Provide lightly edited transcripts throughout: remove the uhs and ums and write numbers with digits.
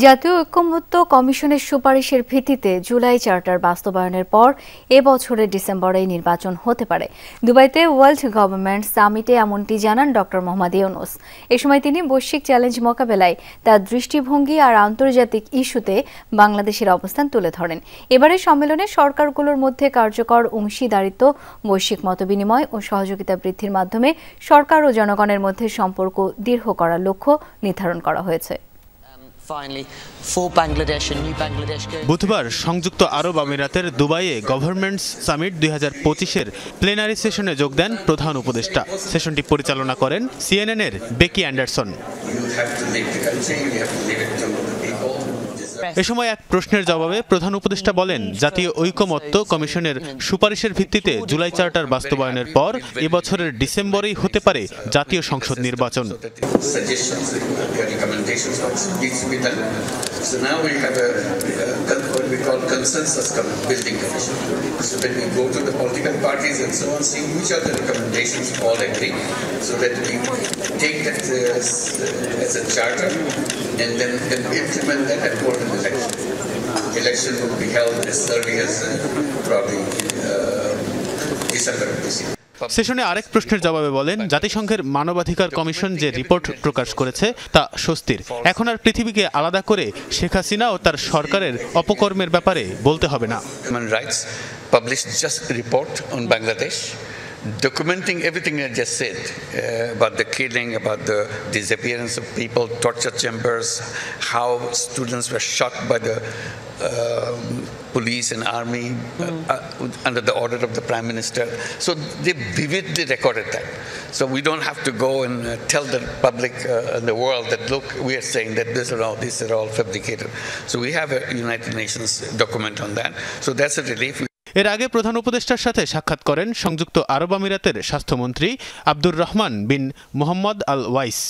জাতীয় ঐকমত্য কমিশনের সুপারিশের ভিত্তিতে জুলাই চার্টার বাস্তবায়নের পর এ বছরের ডিসেম্বরে নির্বাচন হতে পারে। দুবাইতে ওয়ার্ল্ড গভর্নমেন্ট সামিটে এমনটি জানান ডক্টর মোহাম্মদ ইউনূস। এ সময় তিনি বৈশ্বিক চ্যালেঞ্জ মোকাবেলায় তার দৃষ্টিভঙ্গি আর আন্তর্জাতিক ইস্যুতে বাংলাদেশের অবস্থান তুলে ধরেন। এবারের সম্মেলনে সরকারগুলোর মধ্যে কার্যকর অংশীদারিত্ব, বৈশ্বিক মতবিনিময় ও সহযোগিতা বৃদ্ধির মাধ্যমে সরকার ও জনগণের মধ্যে সম্পর্ক দৃঢ় করার লক্ষ্য নির্ধারণ করা হয়েছে। বুধবার সংযুক্ত আরব আমিরাতের দুবাইয়ে গভর্নমেন্টস সামিট 2025-এর প্লেনারি সেশনে যোগ দেন প্রধান উপদেষ্টা। সেশনটি পরিচালনা করেন CNN-এর বেকি অ্যান্ডারসন। এ সময় এক প্রশ্নের জবাবে প্রধান উপদেষ্টা বলেন, জাতীয় ঐকমত্য কমিশনের সুপারিশের ভিত্তিতে জুলাই চার্টার বাস্তবায়নের পর এবছরের ডিসেম্বরেই হতে পারে জাতীয় সংসদ নির্বাচন। Election will be held as early as probably December of this year. সেশনে আরেক প্রশ্নের জবাবে বলেন, জাতিসংঘের মানবাধিকার কমিশন যে রিপোর্ট প্রকাশ করেছে তা স্বস্তির। এখন আর পৃথিবীকে আলাদা করে শেখ হাসিনা ও তার সরকারের অপকর্মের ব্যাপারে বলতে হবে না। Human Rights published just a report on Bangladesh, documenting everything I just said about the killing, about the disappearance of people, torture chambers, how students were shot by the police and army under the order of the Prime Minister. So they vividly recorded that. So we don't have to go and tell the public and the world that, look, we are saying that these are all fabricated. So we have a United Nations document on that. So that's a relief. এর আগে প্রধান উপদেষ্টার সাথে সাক্ষাৎ করেন সংযুক্ত আরব আমিরাতের স্বাস্থ্যমন্ত্রী আব্দুর রহমান বিন মোহাম্মদ আল ওয়াইস।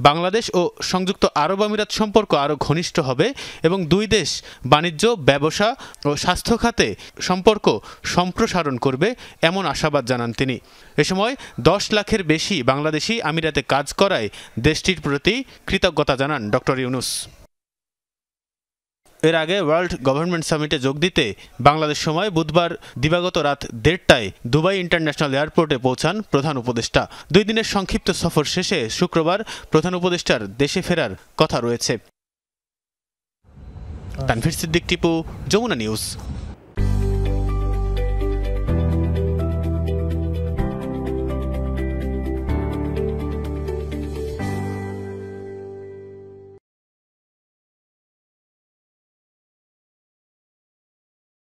বাংলাদেশ ও সংযুক্ত আরব আমিরাত সম্পর্ক আরও ঘনিষ্ঠ হবে এবং দুই দেশ বাণিজ্য, ব্যবসা ও স্বাস্থ্য খাতে সম্পর্ক সম্প্রসারণ করবে এমন আশাবাদ জানান তিনি। এ সময় 10 লাখের বেশি বাংলাদেশি আমিরাতে কাজ করায় দেশটির প্রতি কৃতজ্ঞতা জানান ডক্টর ইউনূস। এর আগে ওয়ার্ল্ড গভর্নমেন্ট সামিটে যোগ দিতে বাংলাদেশ সময় বুধবার দিবাগত রাত 1:30টায় দুবাই ইন্টারন্যাশনাল এয়ারপোর্টে পৌঁছান প্রধান উপদেষ্টা। 2 দিনের সংক্ষিপ্ত সফর শেষে শুক্রবার প্রধান উপদেষ্টার দেশে ফেরার কথা রয়েছে। তানভীর সিদ্দিক টিপু, যমুনা নিউজ।